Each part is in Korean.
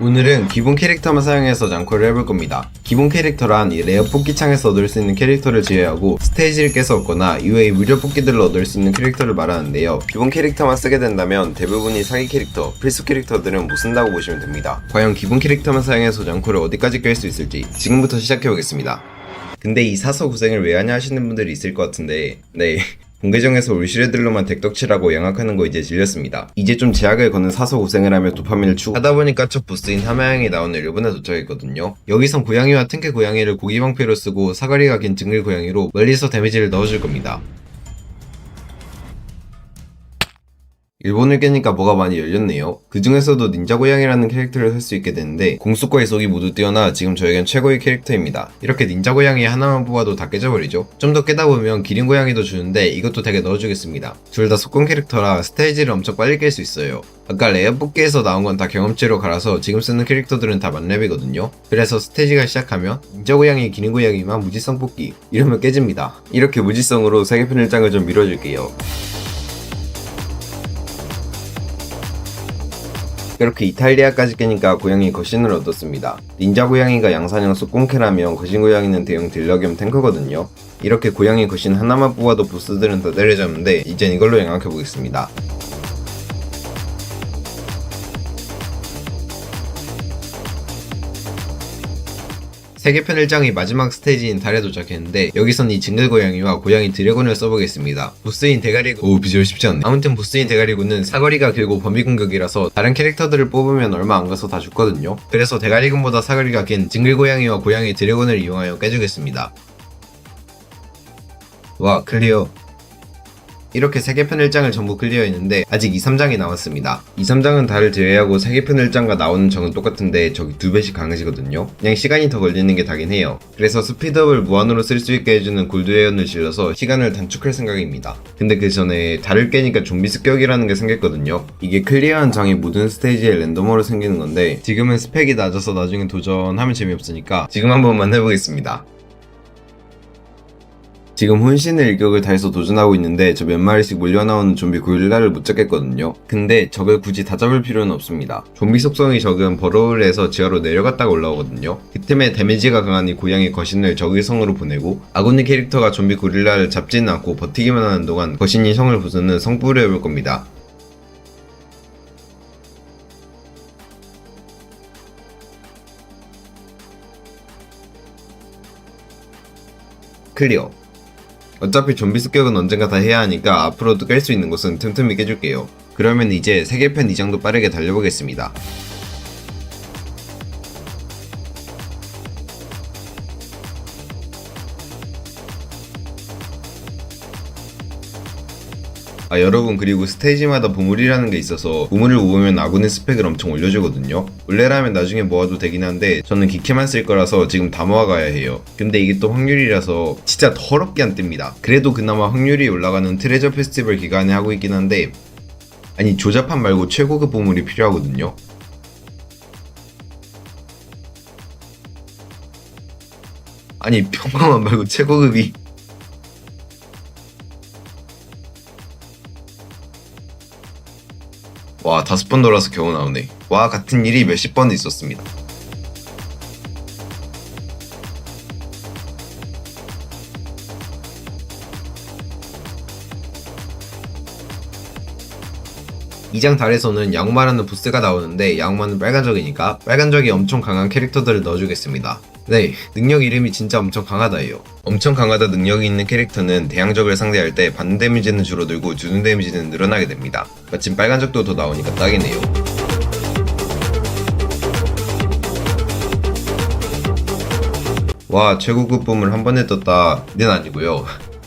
오늘은 기본 캐릭터만 사용해서 장코를 해볼 겁니다. 기본 캐릭터란 이 레어 뽑기 창에서 얻을 수 있는 캐릭터를 제외하고 스테이지를 깨서 얻거나 이외의 무료 뽑기들로 얻을 수 있는 캐릭터를 말하는데요. 기본 캐릭터만 쓰게 된다면 대부분이 사기 캐릭터, 필수 캐릭터들은 못 쓴다고 보시면 됩니다. 과연 기본 캐릭터만 사용해서 장코를 어디까지 깰 수 있을지 지금부터 시작해보겠습니다. 근데 이 사서 고생을 왜 하냐 하시는 분들이 있을 것 같은데 공계정에서 울시레들로만 덱덕치라고 양악하는 거 이제 질렸습니다. 이제 좀 제약을 거는 사서 고생을 하며 도파민을 추구하다 보니까 첫 보스인 하마양이 나오는 일본에 도착했거든요. 여기선 고양이와 탱크 고양이를 고기방패로 쓰고 사거리가 긴 증글 고양이로 멀리서 데미지를 넣어줄 겁니다. 일본을 깨니까 뭐가 많이 열렸네요. 그 중에서도 닌자 고양이라는 캐릭터를 살 수 있게 되는데 공속과 이속이 모두 뛰어나 지금 저에겐 최고의 캐릭터입니다. 이렇게 닌자 고양이 하나만 뽑아도 다 깨져버리죠. 좀 더 깨다 보면 기린 고양이도 주는데 이것도 되게 넣어주겠습니다. 둘 다 속공 캐릭터라 스테이지를 엄청 빨리 깰 수 있어요. 아까 레어 뽑기에서 나온 건 다 경험치로 갈아서 지금 쓰는 캐릭터들은 다 만렙이거든요. 그래서 스테이지가 시작하면 닌자 고양이, 기린 고양이만 무지성 뽑기 이러면 깨집니다. 이렇게 무지성으로 세계편 1장을 좀 밀어줄게요. 이렇게 이탈리아까지 깨니까 고양이 거신을 얻었습니다. 닌자 고양이가 양산형 속공캐라면 거신 고양이는 대형 딜러 겸 탱커거든요. 이렇게 고양이 거신 하나만 뽑아도 보스들은 다 때려잡는데 이젠 이걸로 양악해보겠습니다. 세계편 1장이 마지막 스테이지인 달에 도착했는데 여기선 이 징글 고양이와 고양이 드래곤을 써보겠습니다. 보스인 대가리군 비주얼 쉽지 않네. 아무튼 보스인 대가리군은 사거리가 길고 범위 공격이라서 다른 캐릭터들을 뽑으면 얼마 안 가서 다 죽거든요. 그래서 대가리군보다 사거리가 긴 징글 고양이와 고양이 드래곤을 이용하여 깨주겠습니다. 와, 클리어. 이렇게 세계편 1장을 전부 클리어했는데 아직 2, 3장이 남았습니다. 2, 3장은 달을 제외하고 세계편 1장과 나오는 적은 똑같은데 저기 2배씩 강해지거든요. 그냥 시간이 더 걸리는 게 다긴 해요. 그래서 스피드업을 무한으로 쓸 수 있게 해주는 골드 에어을 질러서 시간을 단축할 생각입니다. 근데 그 전에 달을 깨니까 좀비 습격이라는 게 생겼거든요. 이게 클리어한 장이 모든 스테이지에 랜덤으로 생기는 건데 지금은 스펙이 낮아서 나중에 도전하면 재미없으니까 지금 한번만 해보겠습니다. 지금 혼신의 일격을 다해서 도전하고 있는데 저 몇 마리씩 몰려나오는 좀비 고릴라를 못 잡겠거든요. 근데 적을 굳이 다 잡을 필요는 없습니다. 좀비 속성이 적은 버러우를 해서 지하로 내려갔다가 올라오거든요. 그 틈에 데미지가 강한 이 고양이 거신을 적의 성으로 보내고 아군의 캐릭터가 좀비 고릴라를 잡지는 않고 버티기만 하는 동안 거신이 성을 부수는 성불을 해볼 겁니다. 클리어. 어차피 좀비 습격은 언젠가 다 해야 하니까 앞으로도 깰 수 있는 곳은 틈틈이 깨줄게요. 그러면 이제 세계편 2장도 빠르게 달려보겠습니다. 여러분, 그리고 스테이지마다 보물이라는 게 있어서 보물을 모으면 아군의 스펙을 엄청 올려주거든요. 원래라면 나중에 모아도 되긴 한데 저는 기캐만 쓸 거라서 지금 다 모아가야 해요. 근데 이게 또 확률이라서 진짜 더럽게 안 뜹니다. 그래도 그나마 확률이 올라가는 트레저 페스티벌 기간에 하고 있긴 한데 아니 조잡한 말고 최고급 보물이 필요하거든요. 아니 평범한 말고 최고급이 와, 5번 돌아서 겨우 나오네. 와, 같은 일이 몇십 번 있었습니다. 이 장 달에서는 야구마라는 보스가 나오는데 야구마는 빨간적이니까 빨간적이 엄청 강한 캐릭터들을 넣어주겠습니다. 네, 능력 이름이 진짜 엄청 강하다예요. 엄청 강하다 능력이 있는 캐릭터는 대항적을 상대할 때 받는 데미지는 줄어들고 주는 데미지는 늘어나게 됩니다. 마침 빨간적도 더 나오니까 딱이네요. 와, 최고급 보물 한 번에 떴다 는 아니고요.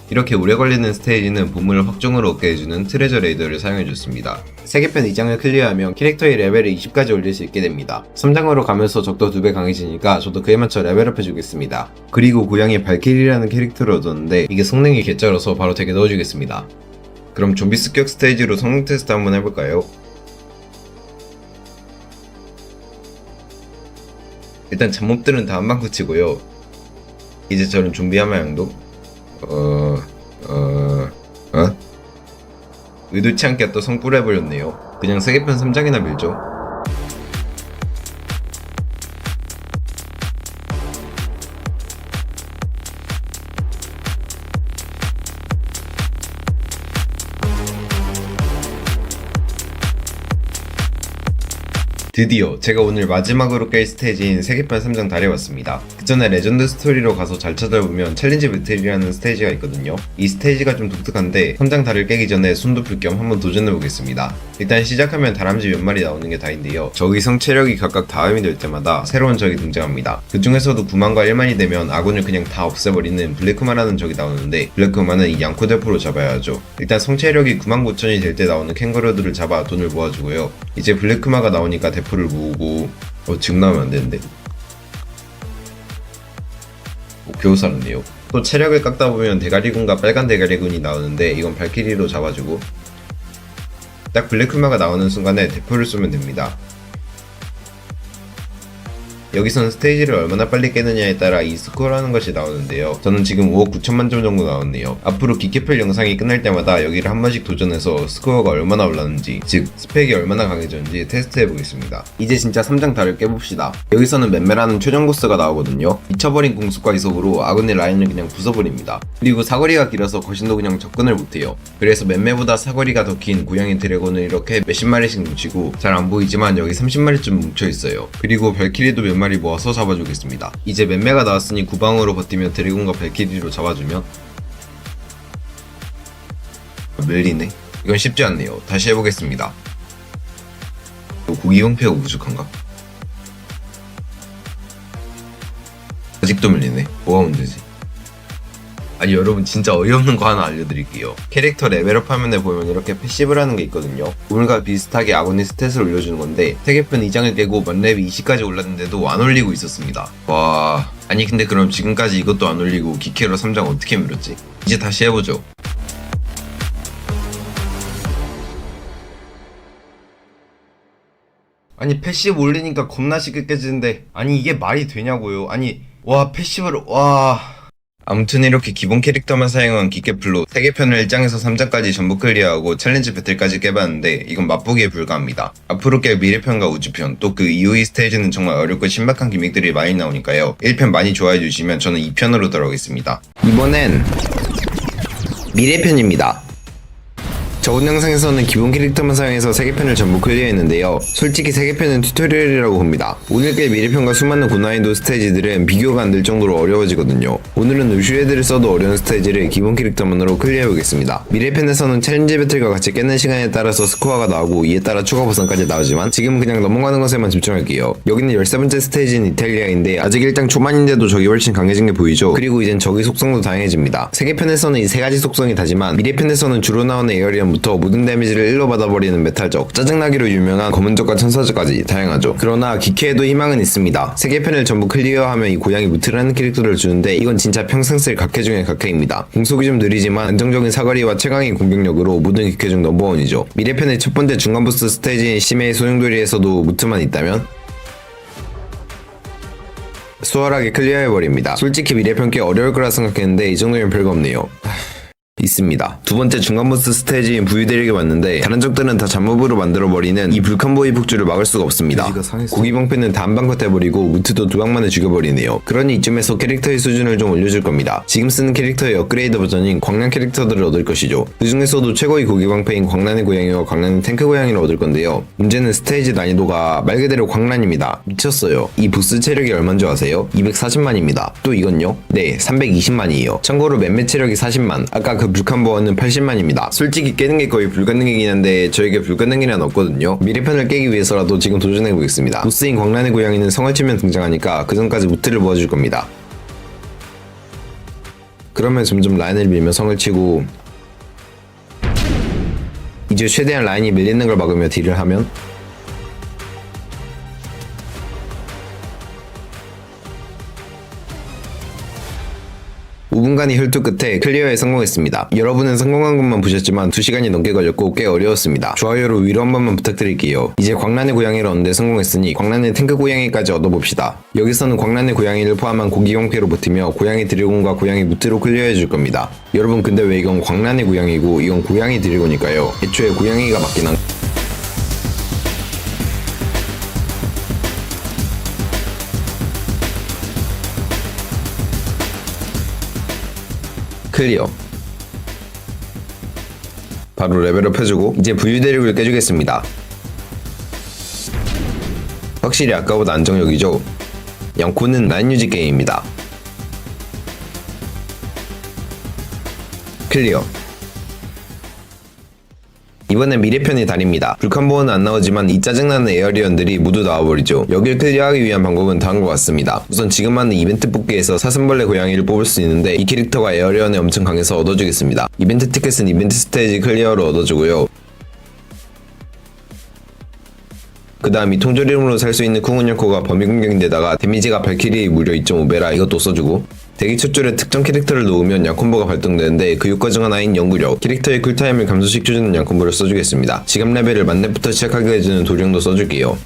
이렇게 오래 걸리는 스테이지는 보물을 확정으로 얻게 해주는 트레저 레이더를 사용해줬습니다. 세계편 2장을 클리어하면 캐릭터의 레벨을 20까지 올릴 수 있게 됩니다. 3장으로 가면서 적도 2배 강해지니까 저도 그에 맞춰 레벨업 해주겠습니다. 그리고 고양이 발키리라는 캐릭터를 얻었는데 이게 성능이 개쩔어서 바로 덱에 넣어주겠습니다. 그럼 좀비 습격 스테이지로 성능 테스트 한번 해볼까요? 일단 잡몹들은 다 한방구 치고요. 이제 저는 좀비 하마양도 의도치 않게 또 성불해버렸네요. 그냥 세계편 3장이나 밀죠. 드디어 제가 오늘 마지막으로 깰 스테이지인 세계편 3장 달해왔습니다. 그 전에 레전드 스토리로 가서 잘 찾아보면 챌린지 배틀이라는 스테이지가 있거든요. 이 스테이지가 좀 독특한데 3장 달을 깨기 전에 손도 풀 겸 한번 도전해보겠습니다. 일단 시작하면 다람쥐 몇 마리 나오는 게 다인데요. 적의성 체력이 각각 다음이 될 때마다 새로운 적이 등장합니다. 그 중에서도 9만과 1만이 되면 아군을 그냥 다 없애버리는 블랙크마라는 적이 나오는데 블랙크마는 이 양코 대포로 잡아야 하죠. 일단 성체력이 9만 9천이 될 때 나오는 캥거루들을 잡아 돈을 모아주고요. 이제 블랙크마가 나오니까 대포를 모으고 지금 나오면 안 되는데 겨우 살았네요. 또 체력을 깎다 보면 대가리군과 빨간 대가리군이 나오는데 이건 발키리로 잡아주고 딱 블랙크마가 나오는 순간에 대포를 쏘면 됩니다. 여기서는 스테이지를 얼마나 빨리 깨느냐에 따라 이 스코어라는 것이 나오는데요. 저는 지금 5억 9천만 점 정도 나왔네요. 앞으로 기캐플 영상이 끝날 때마다 여기를 한 번씩 도전해서 스코어가 얼마나 올랐는지, 즉 스펙이 얼마나 강해졌는지 테스트해보겠습니다. 이제 진짜 3장 달을 깨봅시다. 여기서는 맴매라는 최종 보스가 나오거든요. 미쳐버린 공속과 이속으로 아군의 라인을 그냥 부숴버립니다. 그리고 사거리가 길어서 거신도 그냥 접근을 못해요. 그래서 맴매보다 사거리가 더 긴 고양이 드래곤을 이렇게 몇십 마리씩 뭉치고 잘 안 보이지만 여기 30마리쯤 뭉쳐있어요. 그리고 발키리도 몇 마리 모아서 잡아주겠습니다. 이제 맴매가 나왔으니 구방으로 버티면 드래곤과 발키리로 잡아주면 밀리네. 이건 쉽지 않네요. 다시 해보겠습니다. 고기 형태가 부족한가? 아직도 밀리네. 뭐가 문제지? 아니 여러분 진짜 어이없는 거 하나 알려드릴게요. 캐릭터 레벨업 화면에 보면 이렇게 패시브라는 게 있거든요. 오늘과 비슷하게 아군이 스탯을 올려주는 건데 세계편 2장을 깨고 만렙이 20까지 올랐는데도 안 올리고 있었습니다. 와... 아니 근데 그럼 지금까지 이것도 안 올리고 기캐로 3장 어떻게 밀었지? 이제 다시 해보죠. 아니 패시브 올리니까 겁나 쉽게 깨지는데 아니 이게 말이 되냐고요. 아니 와 패시브를 와... 아무튼 이렇게 기본 캐릭터만 사용한 기캐플로 세계편을 1장에서 3장까지 전부 클리어하고 챌린지 배틀까지 깨봤는데 이건 맛보기에 불과합니다. 앞으로 깰 미래편과 우주편 또 그 이후의 스테이지는 정말 어렵고 신박한 기믹들이 많이 나오니까요. 1편 많이 좋아해주시면 저는 2편으로 돌아오겠습니다. 이번엔 미래편입니다. 저번 영상에서는 기본 캐릭터만 사용해서 세계편을 전부 클리어했는데요. 솔직히 세계편은 튜토리얼이라고 봅니다. 오늘 깰 미래편과 수많은 고난이도 스테이지들은 비교가 안 될 정도로 어려워지거든요. 오늘은 우슈헤드를 써도 어려운 스테이지를 기본 캐릭터만으로 클리어해보겠습니다. 미래편에서는 챌린지 배틀과 같이 깨는 시간에 따라서 스코어가 나오고 이에 따라 추가 보상까지 나오지만 지금은 그냥 넘어가는 것에만 집중할게요. 여기는 13번째 스테이지인 이탈리아인데 아직 1장 초반인데도 적이 훨씬 강해진 게 보이죠? 그리고 이젠 적의 속성도 다양해집니다. 세계편에서는 이 세 가지 속성이 다지만 미래편에서는 주로 나오는 에어리언 부터 모든 데미지를 1로 받아버리는 메탈적, 짜증나기로 유명한 검은적과 천사적까지 다양하죠. 그러나 기캐에도 희망은 있습니다. 세계편을 전부 클리어하면 이 고양이 무트라는 캐릭터를 주는데 이건 진짜 평생 쓸 각캐 중에 각캐입니다. 공속이 좀 느리지만 안정적인 사거리와 최강의 공격력으로 모든 기캐 중 넘버원이죠. 미래편의 첫 번째 중간 보스 스테이지인 심해의 소용돌이에서도 무트만 있다면 수월하게 클리어해버립니다. 솔직히 미래편 꽤 어려울 거라 생각했는데 이 정도면 별거 없네요. 있습니다. 두 번째 중간 보스 스테이지인 부유대륙에 왔는데 다른 적들은 다 잠몹으로 만들어버리는 이 불칸보이 폭주를 막을 수가 없습니다. 고기 방패는 다 한 방 컷 해버리고 무트도 두 방만에 죽여버리네요. 그러니 이쯤에서 캐릭터의 수준을 좀 올려줄 겁니다. 지금 쓰는 캐릭터의 업그레이드 버전인 광란 캐릭터들을 얻을 것이죠. 그 중에서도 최고의 고기 방패인 광란의 고양이와 광란의 탱크 고양이를 얻을 건데요. 문제는 스테이지 난이도가 말 그대로 광란입니다. 미쳤어요. 이 보스 체력이 얼마인 줄 아세요? 240만입니다. 또 이건요? 네, 320만이에요. 참고로 맴매 체력이 40만, 아까 그 불칸보어는 80만입니다. 솔직히 깨는 게 거의 불가능이긴 한데 저에게 불가능이란 없거든요. 미래편을 깨기 위해서라도 지금 도전해보겠습니다. 보스인 광란의 고양이는 성을 치면 등장하니까 그 전까지 무트를 모아줄 겁니다. 그러면 점점 라인을 밀며 성을 치고 이제 최대한 라인이 밀리는 걸 막으며 딜을 하면 5분간의 혈투 끝에 클리어에 성공했습니다. 여러분은 성공한 것만 보셨지만 2시간이 넘게 걸렸고 꽤 어려웠습니다. 좋아요로 위로 한 번만 부탁드릴게요. 이제 광란의 고양이를 얻는데 성공했으니 광란의 탱크 고양이까지 얻어봅시다. 여기서는 광란의 고양이를 포함한 고기 형태로 버티며 고양이 드래곤과 고양이 무트로 클리어해줄 겁니다. 여러분 근데 왜 이건 광란의 고양이고 이건 고양이 드래곤일까요? 애초에 고양이가 맞긴 한 클리어. 바로 레벨업 해주고 이제 부유대륙을 깨주겠습니다. 확실히 아까보다 안정적이죠. 양코는 라인 유지 게임입니다. 클리어. 이번엔 미래편의 달입니다. 불칸보어는 안 나오지만 이 짜증나는 에어리언들이 모두 나와버리죠. 여길 클리어하기 위한 방법은 다음과 같습니다. 우선 지금 하는 이벤트 뽑기에서 사슴벌레 고양이를 뽑을 수 있는데 이 캐릭터가 에어리언에 엄청 강해서 얻어주겠습니다. 이벤트 티켓은 이벤트 스테이지 클리어로 얻어주고요. 그 다음 이 통조림으로 살 수 있는 쿵운열코가 범위 공격인데다가 데미지가 발키리 무려 2.5배라 이것도 써주고, 대기 첫 줄에 특정 캐릭터를 놓으면 양콤보가 발동되는데 그 효과 중 하나인 연구력, 캐릭터의 쿨타임을 감소시켜주는 양콤보를 써주겠습니다. 지갑 레벨을 만렙부터 시작하게 해주는 도령도 써줄게요.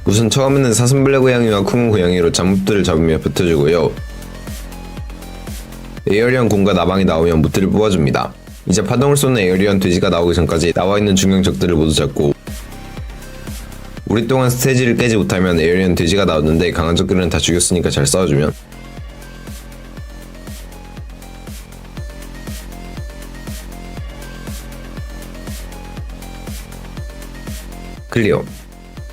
우선 처음에는 사슴벌레 고양이와 쿵운 고양이로 잡무들을 잡으며 뱉어주고요. 에어리언 공과 나방이 나오면 무트를 뽑아줍니다. 이제 파동을 쏘는 에어리언 돼지가 나오기 전까지 나와있는 중형 적들을 모두 잡고, 우리 동안 스테이지를 깨지 못하면 에어리언 돼지가 나오는데 강한 적들은 다 죽였으니까 잘 싸워주면 클리어.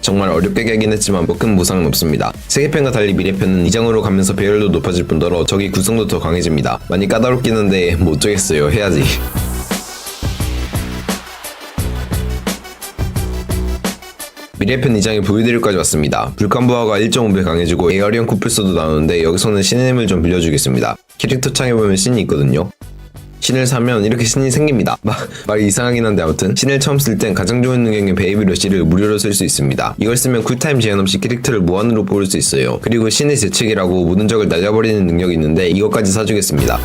정말 어렵게 깨긴 했지만 뭐 큰 보상은 없습니다. 세계편과 달리 미래편은 2장으로 가면서 배열도 높아질 뿐더러 적이 구성도 더 강해집니다. 많이 까다롭긴 한데 뭐 어쩌겠어요. 해야지. 미래편 2장의 보유대류까지 왔습니다. 불칸보아가 1.5배 강해지고 에어리언 쿠플스도 나오는데 여기서는 신의 힘을 좀 빌려주겠습니다. 캐릭터 창에 보면 신이 있거든요. 신을 사면 이렇게 신이 생깁니다. 말이 이상하긴 한데 아무튼 신을 처음 쓸 땐 가장 좋은 능력인 베이비 러쉬를 무료로 쓸 수 있습니다. 이걸 쓰면 쿨타임 제한 없이 캐릭터를 무한으로 뽑을 수 있어요. 그리고 신의 재채기라고 모든 적을 날려버리는 능력이 있는데 이것까지 사주겠습니다.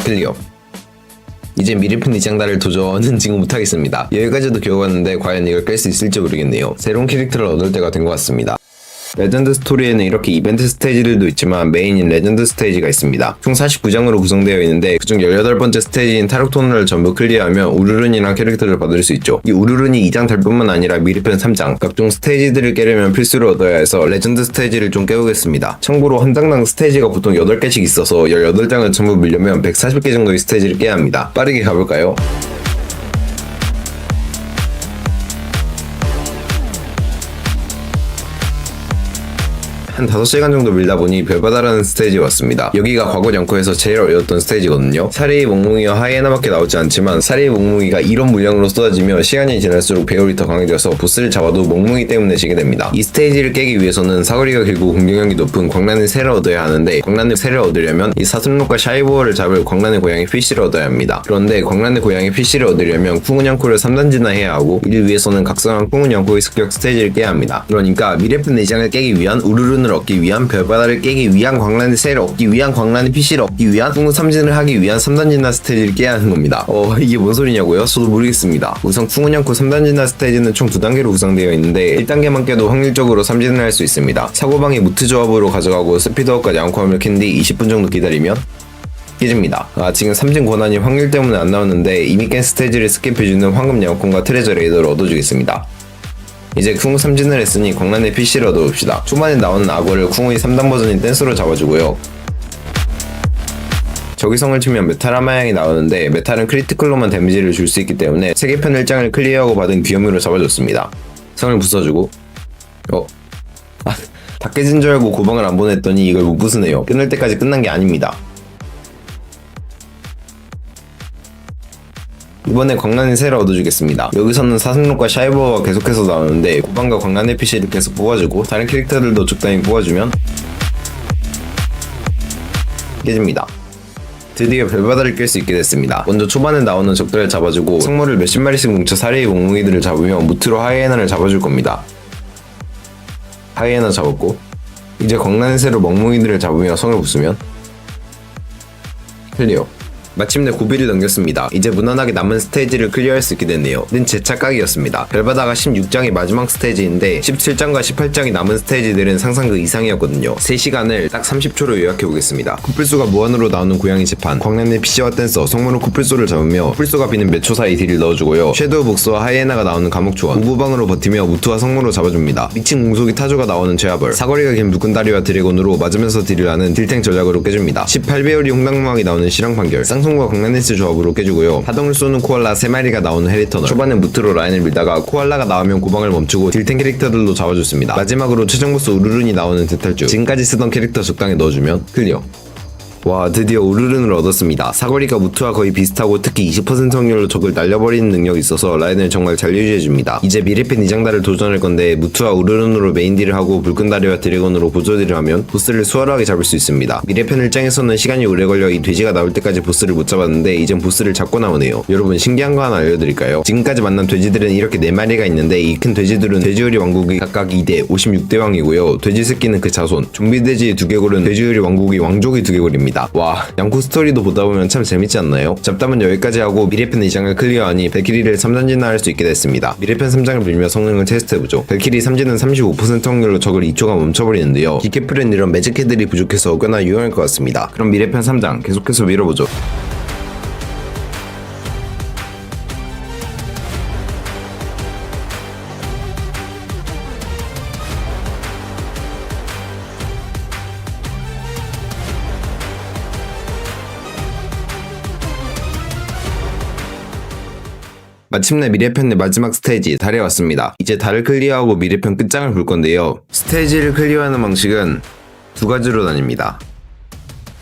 클리어. 이제 미래편 2장달을 도전은 지금 못하겠습니다. 여기까지도 겨우 왔는데 과연 이걸 깰 수 있을지 모르겠네요. 새로운 캐릭터를 얻을 때가 된 것 같습니다. 레전드 스토리에는 이렇게 이벤트 스테이지들도 있지만 메인인 레전드 스테이지가 있습니다. 총 49장으로 구성되어 있는데 그중 18번째 스테이지인 타락 토너를 전부 클리어하면 우르른이란 캐릭터를 받을 수 있죠. 이 우르른이 2장 달뿐만 아니라 미래편 3장 각종 스테이지들을 깨려면 필수로 얻어야 해서 레전드 스테이지를 좀 깨우겠습니다. 참고로 한 장당 스테이지가 보통 8개씩 있어서 18장을 전부 밀려면 140개 정도의 스테이지를 깨야 합니다. 빠르게 가볼까요? 한 5시간 정도 밀다 보니 별바다라는 스테이지에 왔습니다. 여기가 과거 양코에서 제일 어려웠던 스테이지거든요. 사레이 몽몽이와 하이에나밖에 나오지 않지만 사레이 몽몽이가 이런 물량으로 쏟아지며 시간이 지날수록 배율이 더 강해져서 보스를 잡아도 몽몽이 때문에 지게 됩니다. 이 스테이지를 깨기 위해서는 사거리가 길고 공격력이 높은 광란의 새를 얻어야 하는데, 광란의 새를 얻으려면 이 사슴록과 샤이보어를 잡을 광란의 고양이 피쉬를 얻어야 합니다. 그런데 광란의 고양이 피쉬를 얻으려면 쿵운양코를 3단지나 해야 하고, 이를 위해서는 각성한 쿵운양코의 습격 스테이지를 깨야 합니다. 그러니까 미래편 4장을 깨기 위한 우르른을 얻기 위한 별바다를 깨기 위한 광란의 새를 얻기 위한 광란의 PC를 얻기 위한 쿵운 3진을 하기 위한 3단진나 스테이지를 깨야 하는 겁니다. 이게 뭔 소리냐고요? 저도 모르겠습니다. 우선 쿵운양코 3단진나 스테이지는 총 2단계로 구성되어 있는데 1단계만 깨도 확률적으로 3진을 할 수 있습니다. 사고방이 무트 조합으로 가져가고 스피드업까지 양코함을 캔 뒤 20분 정도 기다리면 깨집니다. 지금 3진 권한이 확률 때문에 안 나오는데 이미 깬 스테이지를 스킵해주는 황금 양콘과 트레저 레이더를 얻어주겠습니다. 이제 쿵우 3진을 했으니 광란의 PC를 얻어봅시다. 초반에 나오는 악어를 쿵우의 3단 버전인 댄스로 잡아주고요. 저기성을 치면 메탈 하마양이 나오는데 메탈은 크리티컬로만 데미지를 줄 수 있기 때문에 세계편 1장을 클리어하고 받은 귀요미로 잡아줬습니다. 성을 부숴주고 다 깨진 줄 알고 고방을 안 보냈더니 이걸 못 부수네요. 끝날 때까지 끝난 게 아닙니다. 이번에 광란의 새를 얻어주겠습니다. 여기서는 사슴록과 샤이버가 계속해서 나오는데 고방과 광란의 PC를 계속 뽑아주고 다른 캐릭터들도 적당히 뽑아주면 깨집니다. 드디어 별바다를 깰 수 있게 됐습니다. 먼저 초반에 나오는 적들을 잡아주고 성물을 몇십 마리씩 뭉쳐 사레이 몽몽이들을 잡으며 무트로 하이에나를 잡아줄 겁니다. 하이에나 잡았고 이제 광란의 새로 멍멍이들을 잡으며 성을 부수면 클리어. 마침내 고비를 넘겼습니다. 이제 무난하게 남은 스테이지를 클리어할 수 있게 됐네요. 는 제 착각이었습니다. 별바다가 16장이 마지막 스테이지인데 17장과 18장이 남은 스테이지들은 상상 그 이상이었거든요. 3시간을 딱 30초로 요약해보겠습니다. 쿠플소가 무한으로 나오는 고양이 재판, 광란의 PC와 댄서, 성문호 쿠플소를 잡으며 쿠플소가 비는 몇 초 사이 딜을 넣어주고요. 섀도우 복수와 하이에나가 나오는 감옥 초원, 우부방으로 버티며 무트와 성문으로 잡아줍니다. 미친 공속이 타조가 나오는 죄아벌, 사거리가 긴 묵은다리와 드래곤으로 맞으면서 딜을 하는 딜탱 전략으로 깨줍니다. 18배율이 홍당무왕이 나오는 실황판결, 쌍 황송과 강라니스 조합으로 깨주고요. 하동을 쏘는 코알라 3마리가 나오는 헤리터널. 초반에 무트로 라인을 밀다가 코알라가 나오면 고방을 멈추고 딜탱 캐릭터들도 잡아줬습니다. 마지막으로 최종 보스 우르른이 나오는 대탈주. 지금까지 쓰던 캐릭터 적당히 넣어주면 클리어. 와, 드디어 우르른을 얻었습니다. 사거리가 무트와 거의 비슷하고 특히 20% 확률로 적을 날려버리는 능력이 있어서 라인을 정말 잘 유지해줍니다. 이제 미래팬 이장달을 도전할 건데 무트와 우르른으로 메인딜을 하고 불끈다리와 드래곤으로 보조딜을 하면 보스를 수월하게 잡을 수 있습니다. 미래팬 일장에서는 시간이 오래 걸려 이 돼지가 나올 때까지 보스를 못 잡았는데 이젠 보스를 잡고 나오네요. 여러분 신기한 거 하나 알려드릴까요? 지금까지 만난 돼지들은 이렇게 4마리가 있는데 이 큰 돼지들은 돼지우리 왕국이 각각 2대 56대 왕이고요. 돼지 새끼는 그 자손, 좀비 돼지의 두개골은 돼지우리 왕국이 왕족의 두개골입니다. 와, 양쿠 스토리도 보다 보면 참 재밌지 않나요? 잡담은 여기까지 하고 미래편 2장을 클리어하니 벨키리를 3전 진화할 수 있게 됐습니다. 미래편 3장을 빌며 성능을 테스트해보죠. 벨키리 3진은 35% 확률로 적을 2초가 멈춰버리는데요. 기캐플은 이런 매직헤들이 부족해서 꽤나 유용할 것 같습니다. 그럼 미래편 3장 계속해서 밀어보죠. 마침내 미래편의 마지막 스테이지 달에 왔습니다. 이제 달을 클리어하고 미래편 끝장을 볼 건데요. 스테이지를 클리어하는 방식은 두 가지로 나뉩니다.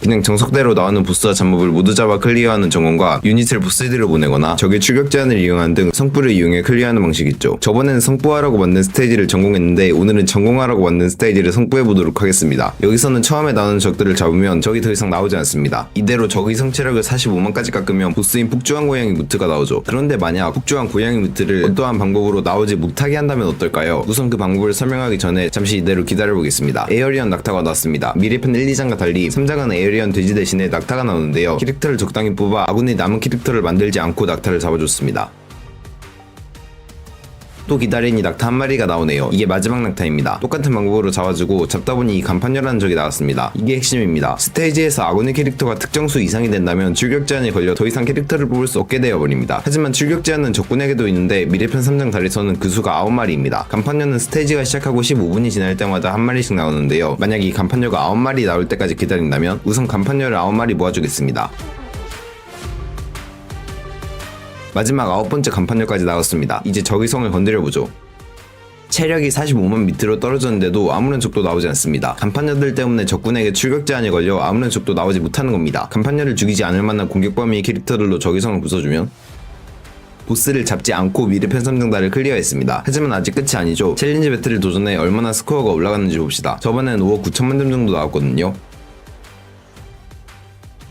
그냥 정석대로 나오는 보스와 잡몹을 모두 잡아 클리어하는 전공과 유닛을 보스들을 보내거나 적의 출격 제한을 이용하는 등 성부를 이용해 클리어하는 방식이 있죠. 저번에는 성부하라고 만든 스테이지를 전공했는데 오늘은 전공하라고 만든 스테이지를 성부해보도록 하겠습니다. 여기서는 처음에 나오는 적들을 잡으면 적이 더 이상 나오지 않습니다. 이대로 적의 성체력을 45만까지 깎으면 보스인 폭주한 고양이 무트가 나오죠. 그런데 만약 폭주한 고양이 무트를 어떠한 방법으로 나오지 못하게 한다면 어떨까요? 우선 그 방법을 설명하기 전에 잠시 이대로 기다려보겠습니다. 에어리언 낙타가 나왔습니다. 미래편 1, 2장과 달리 3장은 에어리언 돼지 대신에 낙타가 나오는데요. 캐릭터를 적당히 뽑아 아군이 남은 캐릭터를 만들지 않고 낙타를 잡아줬습니다. 또 기다리니 낙타 한 마리가 나오네요. 이게 마지막 낙타입니다. 똑같은 방법으로 잡아주고 잡다보니 이 간판녀라는 적이 나왔습니다. 이게 핵심입니다. 스테이지에서 아군의 캐릭터가 특정 수 이상이 된다면 출격 제한이 걸려 더 이상 캐릭터를 뽑을 수 없게 되어버립니다. 하지만 출격 제한은 적군에게도 있는데 미래편 3장 달에서는 그 수가 9마리입니다. 간판녀는 스테이지가 시작하고 15분이 지날 때마다 한 마리씩 나오는데요. 만약 이 간판녀가 9마리 나올 때까지 기다린다면 우선 간판녀를 9마리 모아주겠습니다. 마지막 9번째 간판녀까지 나왔습니다. 이제 적의 성을 건드려보죠. 체력이 45만 밑으로 떨어졌는데도 아무런 적도 나오지 않습니다. 간판녀들 때문에 적군에게 출격 제한이 걸려 아무런 적도 나오지 못하는 겁니다. 간판녀를 죽이지 않을 만한 공격 범위의 캐릭터들로 적의 성을 부숴주면 보스를 잡지 않고 미래편 3장 달을 클리어했습니다. 하지만 아직 끝이 아니죠. 챌린지 배틀을 도전해 얼마나 스코어가 올라갔는지 봅시다. 저번에는 5억 9천만 점 정도 나왔거든요.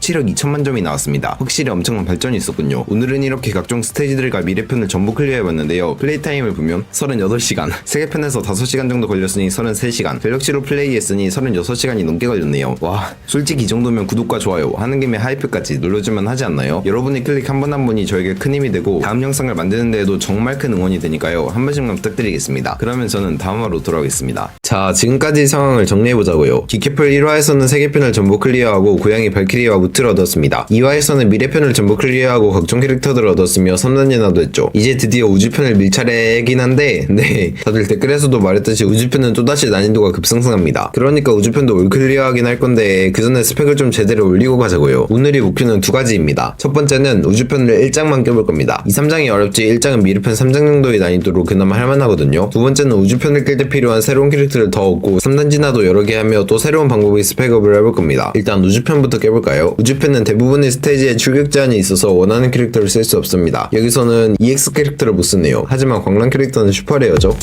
7억 2천만 점이 나왔습니다. 확실히 엄청난 발전이 있었군요. 오늘은 이렇게 각종 스테이지들과 미래편을 전부 클리어해봤는데요. 플레이 타임을 보면 38시간, 3개편에서 5시간 정도 걸렸으니 33시간, 갤럭시로 플레이했으니 36시간이 넘게 걸렸네요. 와, 솔직히 이 정도면 구독과 좋아요, 하는 김에 하이프까지 눌러주면 하지 않나요? 여러분의 클릭 한 번 한 번이 저에게 큰 힘이 되고 다음 영상을 만드는 데에도 정말 큰 응원이 되니까요. 한 번씩만 부탁드리겠습니다. 그러면 저는 다음화로 돌아오겠습니다. 자, 지금까지 상황을 정리해보자고요. 기캐플 1화에서는 3개편을 전부 클리어하고 고양이 발키리와 무트를 얻었습니다. 2화에서는 미래편을 전부 클리어하고 각종 캐릭터들을 얻었으며 3단 진화도 했죠. 이제 드디어 우주편을 밀 차례이긴 한데 네, 다들 댓글에서도 말했듯이 우주편은 또다시 난이도가 급상승합니다. 그러니까 우주편도 올 클리어하긴 할 건데 그 전에 스펙을 좀 제대로 올리고 가자고요. 오늘의 목표는 두 가지입니다. 첫 번째는 우주편을 1장만 껴볼 겁니다. 2, 3장이 어렵지 1장은 미래편 3장 정도의 난이도로 그나마 할만하거든요. 두 번째는 우주편을 낄 때 필요한 새로운 캐릭터를 더 얻고 3단 진화도 여러 개 하며 또 새로운 방법의 스펙업을 해볼 겁니다. 일단 우주편부터 껴볼까요? 우주편은 대부분의 스테이지에 출격 제한이 있어서 원하는 캐릭터를 쓸 수 없습니다. 여기서는 EX 캐릭터를 못 쓰네요. 하지만 광란 캐릭터는 슈퍼레어죠.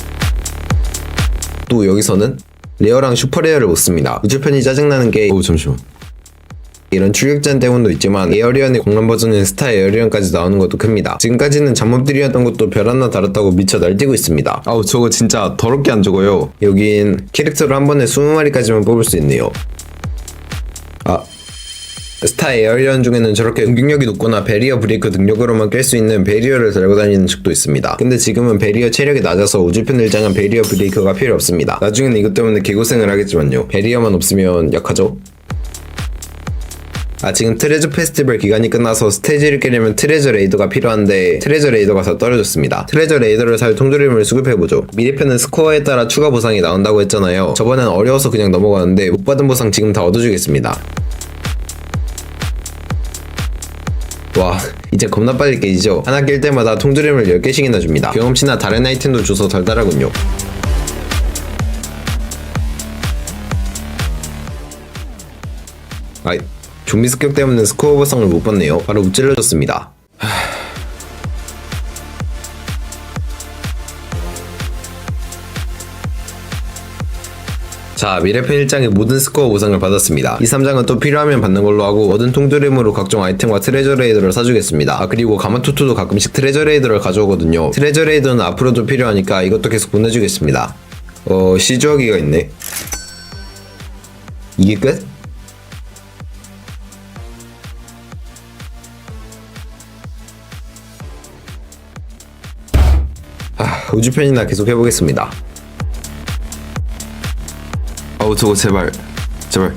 또 여기서는 레어랑 슈퍼레어를 못 씁니다. 우주편이 짜증나는 게 잠시만, 이런 출격 제한 때문도 있지만 에어리언의 광란 버전인 스타 에어리언까지 나오는 것도 큽니다. 지금까지는 잡몹들이었던 것도 별 하나 다르다고 미쳐 날뛰고 있습니다. 아우, 저거 진짜 더럽게 안 죽어요. 여긴 캐릭터를 한 번에 20마리까지만 뽑을 수 있네요. 스타 에어리언 중에는 저렇게 공격력이 높거나 베리어 브레이크 능력으로만 깰 수 있는 베리어를 달고 다니는 적도 있습니다. 근데 지금은 베리어 체력이 낮아서 우주편 1장은 베리어 브레이크가 필요 없습니다. 나중에는 이것 때문에 개고생을 하겠지만요. 베리어만 없으면 약하죠? 지금 트레저 페스티벌 기간이 끝나서 스테이지를 깨려면 트레저 레이더가 필요한데 트레저 레이더가 다 떨어졌습니다. 트레저 레이더를 살 통조림을 수급해보죠. 미래편은 스코어에 따라 추가 보상이 나온다고 했잖아요. 저번엔 어려워서 그냥 넘어가는데 못 받은 보상 지금 다 얻어주겠습니다. 와, 이제 겁나 빨리 깨지죠? 하나 깰 때마다 통조림을 10개씩이나 줍니다. 경험치나 다른 아이템도 줘서 달달하군요. 아이, 좀비 습격 때문에 스코어 보상을 못 받네요. 바로 무찔러졌습니다. 자, 미래편 1장의 모든 스코어 보상을 받았습니다. 이 3장은 또 필요하면 받는 걸로 하고 얻은 통조림으로 각종 아이템과 트레저 레이더를 사주겠습니다. 아, 그리고 가마토토도 가끔씩 트레저 레이더를 가져오거든요. 트레저 레이더는 앞으로도 필요하니까 이것도 계속 보내주겠습니다. 시주하기가 있네. 이게 끝? 우주편이나 계속 해보겠습니다. 저거 제발.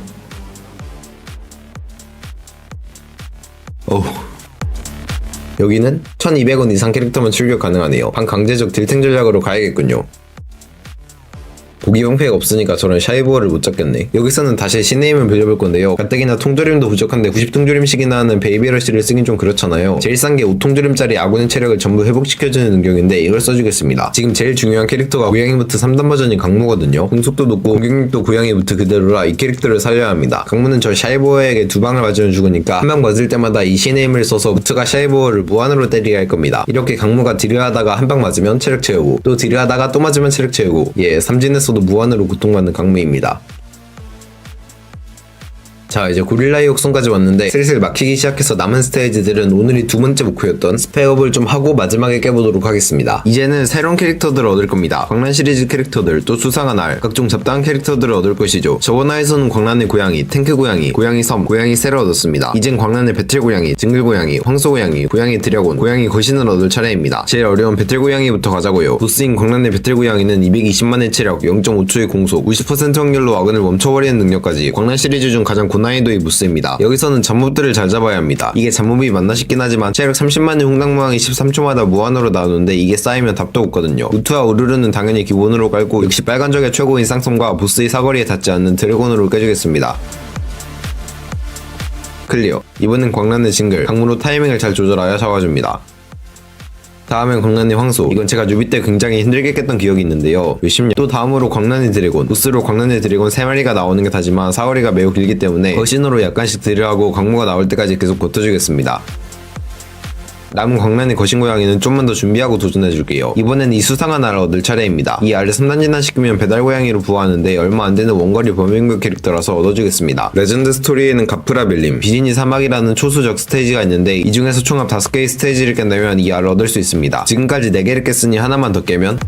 여기는 1200원 이상 캐릭터만 출격 가능하네요. 반강제적 딜탱 전략으로 가야겠군요. 고기 방패가 없으니까 저런 샤이보어를 못 잡겠네. 여기서는 다시 신의 힘을 빌려볼 건데요. 가뜩이나 통조림도 부족한데 90통조림씩이나 하는 베이비러쉬를 쓰긴 좀 그렇잖아요. 제일 싼 게 5통조림짜리 아군의 체력을 전부 회복시켜주는 능력인데 이걸 써주겠습니다. 지금 제일 중요한 캐릭터가 고양이부트 3단 버전인 강무거든요. 공속도 높고 공격력도 고양이부트 그대로라 이 캐릭터를 살려야 합니다. 강무는 저 샤이보어에게 2방을 맞으면 죽으니까 한 방 맞을 때마다 이 신의 힘을 써서 부트가 샤이보어를 무한으로 때리게 할 겁니다. 이렇게 강무가 딜을 하다가 한 방 맞으면 체력 채우고 또 딜을 하다가 또 맞으면 체력 채우고 삼진에서 무한으로 고통받는 강무입니다. 자, 이제 고릴라의 욕성까지 왔는데 슬슬 막히기 시작해서 남은 스테이지들은 오늘이 두 번째 목표였던 스펙업을 좀 하고 마지막에 깨보도록 하겠습니다. 이제는 새로운 캐릭터들을 얻을 겁니다. 광란 시리즈 캐릭터들, 또 수상한 알, 각종 잡다한 캐릭터들을 얻을 것이죠. 저번 화에서는 광란의 고양이, 탱크 고양이, 고양이 섬, 고양이 새를 얻었습니다. 이젠 광란의 배틀 고양이, 징글 고양이, 황소 고양이, 고양이 드래곤, 고양이 거신을 얻을 차례입니다. 제일 어려운 배틀 고양이부터 가자고요. 보스인 광란의 배틀 고양이는 220만의 체력, 0.5초의 공속, 50% 확률로 아군을 멈춰버리는 능력까지 광란 시리즈 중 가장 고난이도의 무스입니다. 여기서는 잡몹들을 잘 잡아야 합니다. 이게 잡몹이 맞나 싶긴 하지만 체력 30만의 홍당무왕이 13초마다 무한으로 나오는데 이게 쌓이면 답도 없거든요. 우투와 우르르는 당연히 기본으로 깔고 역시 빨간적의 최고인 쌍성과 보스의 사거리에 닿지 않는 드래곤으로 깨주겠습니다. 클리어. 이번엔 광란의 징글, 강무로 타이밍을 잘 조절하여 잡아줍니다. 다음엔 광란의 황소. 이건 제가 뉴비 때 굉장히 힘들게 깼던 기억이 있는데요. 몇십 년. 또 다음으로 광란의 드래곤. 보스로 광란의 드래곤 3마리가 나오는 게 다지만 사거리가 매우 길기 때문에 거신으로 약간씩 딜을하고 강무가 나올 때까지 계속 버텨주겠습니다. 남은 광란의 거신 고양이는 좀만 더 준비하고 도전해줄게요. 이번엔 이 수상한 알을 얻을 차례입니다. 이 알을 3단진화 시키면 배달 고양이로 부화하는데 얼마 안 되는 원거리 범인급 캐릭터라서 얻어주겠습니다. 레전드 스토리에는 가프라 빌림, 비리니 사막이라는 초수적 스테이지가 있는데 이 중에서 총합 5개의 스테이지를 깬다면 이 알을 얻을 수 있습니다. 지금까지 4개를 깼으니 하나만 더 깨면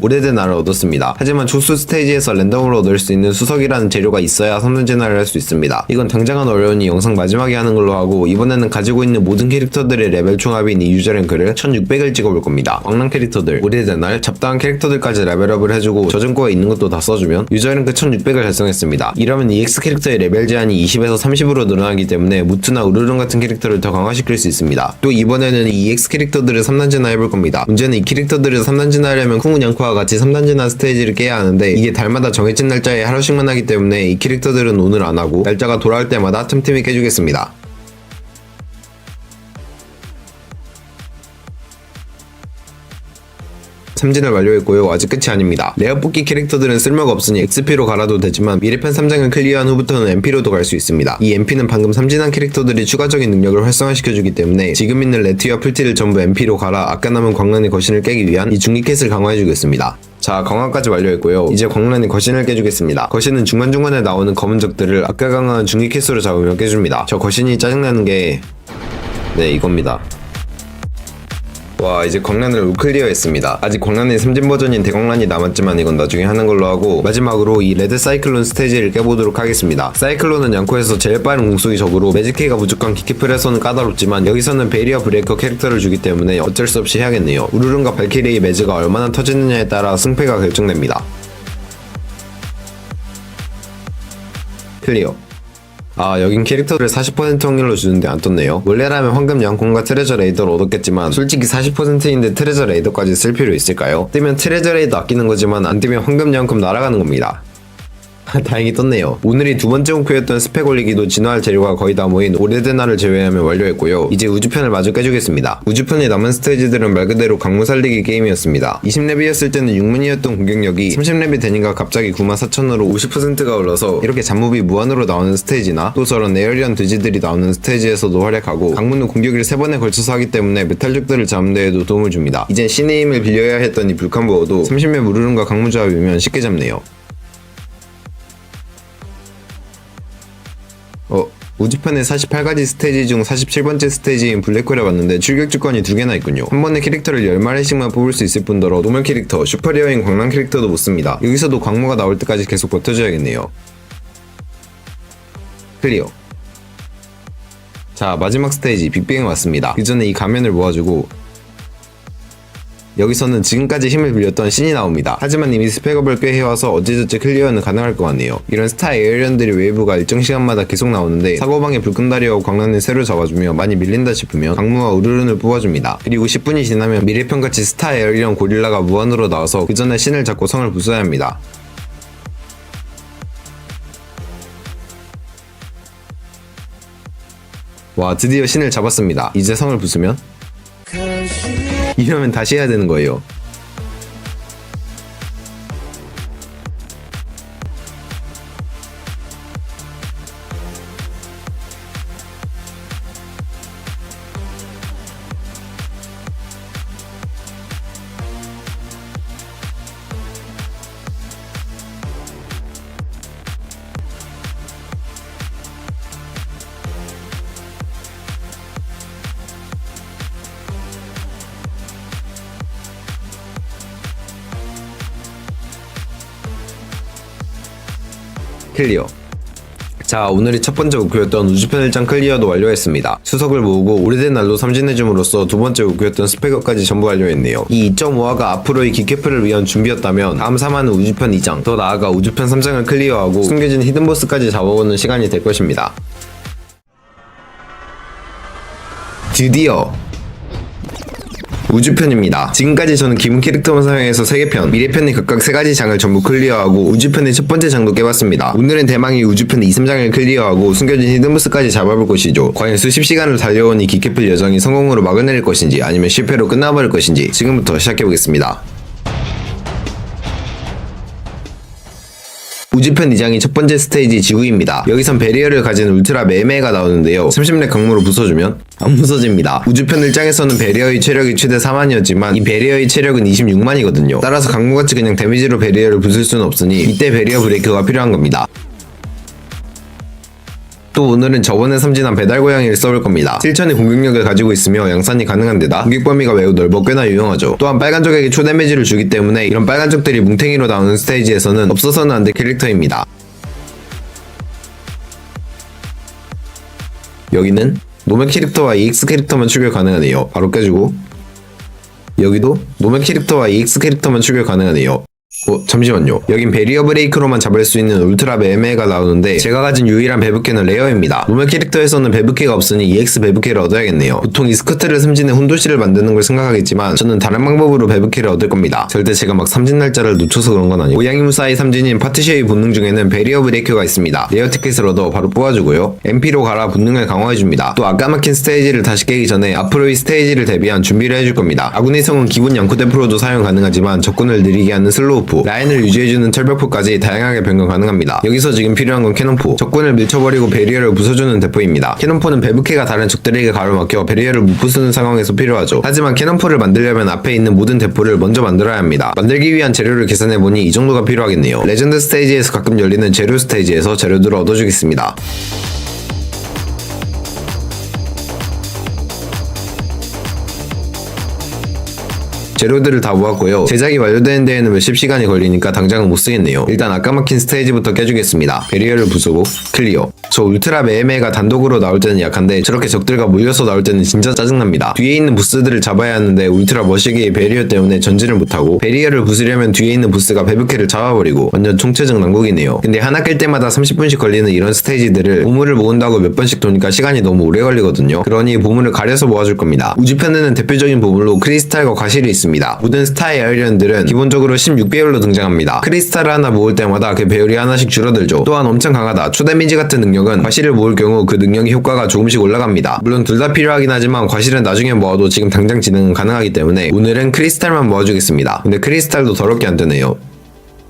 오래된 알을 얻었습니다. 하지만 초수 스테이지에서 랜덤으로 얻을 수 있는 수석이라는 재료가 있어야 선물 진화를 할 수 있습니다. 이건 당장은 어려우니 영상 마지막에 하는 걸로 하고 이번에는 가지고 있는 모든 캐릭터들의 레벨 총합인 이 유저 랭크를 1600을 찍어볼 겁니다. 왕랑 캐릭터들, 오래된 알, 잡다한 캐릭터들까지 레벨업을 해주고 저전거에 있는 것도 다 써주면 유저 랭크 1600을 달성했습니다. 이러면 EX 캐릭터의 레벨 제한이 20에서 30으로 늘어나기 때문에 무트나 우르릉 같은 캐릭터를 더 강화시킬 수 있습니다. 또 이번에는 이 EX 캐릭터들을 3단 진화 해볼 겁니다. 문제는 이 캐릭터들을 3단 진화하려면 쿵우 냥코와 같이 3단 진화 스테이지를 깨야 하는데 이게 달마다 정해진 날짜에 하루씩만 하기 때문에 이 캐릭터들은 오늘 안 하고 날짜가 돌아올 때마다 틈틈이 깨주겠습니다. 삼진을 완료했고요. 아직 끝이 아닙니다. 레어 뽑기 캐릭터들은 쓸모가 없으니 XP로 갈아도 되지만 미래편 3장을 클리어한 후부터는 MP로도 갈 수 있습니다. 이 MP는 방금 삼진한 캐릭터들이 추가적인 능력을 활성화시켜주기 때문에 지금 있는 레티와 풀티를 전부 MP로 갈아 아까 남은 광란의 거신을 깨기 위한 이 중기캣을 강화해주겠습니다. 자, 강화까지 완료했고요. 이제 광란의 거신을 깨주겠습니다. 거신은 중간중간에 나오는 검은 적들을 아까 강화한 중기캣으로 잡으면 깨줍니다. 저 거신이 짜증나는 게 이겁니다. 와, 이제 광란을 우클리어 했습니다. 아직 광란의 3진 버전인 대광란이 남았지만 이건 나중에 하는 걸로 하고 마지막으로 이 레드 사이클론 스테이지를 깨보도록 하겠습니다. 사이클론은 양코에서 제일 빠른 공속이 적으로 매직키가 부족한 키키플에서는 까다롭지만 여기서는 베리어 브레이커 캐릭터를 주기 때문에 어쩔 수 없이 해야겠네요. 우르릉과 발키리의 매즈가 얼마나 터지느냐에 따라 승패가 결정됩니다. 클리어. 아, 여긴 캐릭터를 40% 확률로 주는데 안 떴네요. 원래라면 황금 양콩과 트레저 레이더를 얻었겠지만 솔직히 40%인데 트레저 레이더까지 쓸 필요 있을까요? 뜨면 트레저 레이더 아끼는 거지만 안 뜨면 황금 양콩 날아가는 겁니다. 다행히 떴네요. 오늘이 두 번째 목표였던 스펙 올리기도 진화할 재료가 거의 다 모인 오래된 알을 제외하면 완료했고요. 이제 우주편을 마저 깨주겠습니다. 우주편에 남은 스테이지들은 말 그대로 강물 살리기 게임이었습니다. 20렙이었을 때는 6문이었던 공격력이 30렙이 되니까 갑자기 94,000으로 50%가 올라서 이렇게 잡몹이 무한으로 나오는 스테이지나 또 저런 에어리언 돼지들이 나오는 스테이지에서도 활약하고, 강물은 공격을 3번에 걸쳐서 하기 때문에 메탈족들을 잡는 데에도 도움을 줍니다. 이젠 신의 힘을 빌려야 했더니 불칸부어도 30렙 우르릉과 강물 조합이면 쉽게 잡네요. 우주편의 48가지 스테이지 중 47번째 스테이지인 블랙홀에 왔는데 출격 조건이 2개나 있군요. 한 번에 캐릭터를 10마리씩만 뽑을 수 있을 뿐더러 노멀 캐릭터, 슈퍼레어인 광란 캐릭터도 못 씁니다. 여기서도 광무가 나올 때까지 계속 버텨줘야겠네요. 클리어. 자, 마지막 스테이지 빅뱅에 왔습니다. 그 전에 이 가면을 모아주고 여기서는 지금까지 힘을 빌렸던 신이 나옵니다. 하지만 이미 스펙업을 꽤 해와서 어찌저찌 클리어는 가능할 것 같네요. 이런 스타 에어리언들이 웨이브가 일정 시간마다 계속 나오는데 사고방에 불끈다리와 광란을 새로 잡아주며 많이 밀린다 싶으면 강무와 우르른을 뽑아줍니다. 그리고 10분이 지나면 미래편같이 스타 에어리언 고릴라가 무한으로 나와서 그 전에 신을 잡고 성을 부숴야 합니다. 와, 드디어 신을 잡았습니다. 이제 성을 부수면? 이러면 다시 해야 되는 거예요. 클리어. 자, 오늘의 첫 번째 목표였던 우주편 1장 클리어도 완료했습니다. 수석을 모으고 오래된 날로 삼진해줌으로써 두 번째 목표였던 스펙업까지 전부 완료했네요. 이 2.5화가 앞으로의 기캐프를 위한 준비였다면 다음 3화는 우주편 2장, 더 나아가 우주편 3장을 클리어하고 숨겨진 히든보스까지 잡아오는 시간이 될 것입니다. 드디어 우주편입니다. 지금까지 저는 기본 캐릭터만 사용해서 3개 편, 미래편의 각각 3가지 장을 전부 클리어하고 우주편의 첫 번째 장도 깨봤습니다. 오늘은 대망의 우주편 2, 3장을 클리어하고 숨겨진 히든보스까지 잡아볼 것이죠. 과연 수십 시간을 달려온 이 기캐플 여정이 성공으로 막을 내릴 것인지 아니면 실패로 끝나버릴 것인지 지금부터 시작해보겠습니다. 우주편 2장이 첫 번째 스테이지 지구입니다. 여기선 베리어를 가진 울트라 매매가 나오는데요. 30렙 강무로 부숴주면 안 부서집니다. 우주편 1장에서는 베리어의 체력이 최대 4만이었지만 이 베리어의 체력은 26만이거든요. 따라서 강무같이 그냥 데미지로 베리어를 부술 수는 없으니 이때 베리어 브레이크가 필요한 겁니다. 또 오늘은 저번에 삼진한 배달고양이를 써볼 겁니다. 7천의 공격력을 가지고 있으며 양산이 가능한 데다 공격 범위가 매우 넓어 꽤나 유용하죠. 또한 빨간적에게 초데미지를 주기 때문에 이런 빨간적들이 뭉탱이로 나오는 스테이지에서는 없어서는 안 될 캐릭터입니다. 여기는 노멀 캐릭터와 EX 캐릭터만 출격 가능하네요. 바로 깨주고, 여기도 노멀 캐릭터와 EX 캐릭터만 출격 가능하네요. 잠시만요. 여긴 베리어 브레이크로만 잡을 수 있는 울트라 매매가 나오는데 제가 가진 유일한 베브캐는 레어입니다. 노멀 캐릭터에서는 베브캐가 없으니 EX 베브캐를 얻어야겠네요. 보통 이 스커트를 삼진해 훈도시를 만드는 걸 생각하겠지만 저는 다른 방법으로 베브캐를 얻을 겁니다. 절대 제가 막 삼진 날짜를 놓쳐서 그런 건 아니고, 고양이 무사히 삼진인 파티쉐의 본능 중에는 베리어 브레이크가 있습니다. 레어 티켓을 얻어 바로 뽑아주고요. MP로 갈아 본능을 강화해줍니다. 또 아까 막힌 스테이지를 다시 깨기 전에 앞으로의 스테이지를 대비한 준비를 해줄 겁니다. 아군의 성은 기본 양쿠데프로도 사용 가능하지만 적군을 느리게 하는 슬로우포, 라인을 유지해주는 철벽포까지 다양하게 변경 가능합니다. 여기서 지금 필요한 건 캐논포, 적군을 밀쳐버리고 베리어를 부숴주는 대포입니다. 캐논포는 베브캐가 다른 적들에게 가로막혀 베리어를 못 부수는 상황에서 필요하죠. 하지만 캐논포를 만들려면 앞에 있는 모든 대포를 먼저 만들어야 합니다. 만들기 위한 재료를 계산해보니 이 정도가 필요하겠네요. 레전드 스테이지에서 가끔 열리는 재료 스테이지에서 재료들을 얻어주겠습니다. 재료들을 다 모았고요. 제작이 완료되는 데에는 몇십 시간이 걸리니까 당장은 못 쓰겠네요. 일단 아까 막힌 스테이지부터 깨주겠습니다. 베리어를 부수고 클리어. 저 울트라 매매가 단독으로 나올 때는 약한데 저렇게 적들과 몰려서 나올 때는 진짜 짜증납니다. 뒤에 있는 보스들을 잡아야 하는데 울트라 머시기의 베리어 때문에 전진을 못하고, 베리어를 부수려면 뒤에 있는 보스가 베브캐를 잡아버리고 완전 총체적 난국이네요. 근데 하나 깰 때마다 30분씩 걸리는 이런 스테이지들을 보물을 모은다고 몇 번씩 도니까 시간이 너무 오래 걸리거든요. 그러니 보물을 가려서 모아줄 겁니다. 우주편에는 대표적인 보물로 크리스탈과 과실이 있습니다. 됩니다. 모든 스타의 아이언들은 기본적으로 16배율로 등장합니다. 크리스탈을 하나 모을 때마다 그 배율이 하나씩 줄어들죠. 또한 엄청 강하다. 초데미지 같은 능력은 과실을 모을 경우 그 능력의 효과가 조금씩 올라갑니다. 물론 둘 다 필요하긴 하지만 과실은 나중에 모아도 지금 당장 진행은 가능하기 때문에 오늘은 크리스탈만 모아주겠습니다. 근데 크리스탈도 더럽게 안 뜨네요.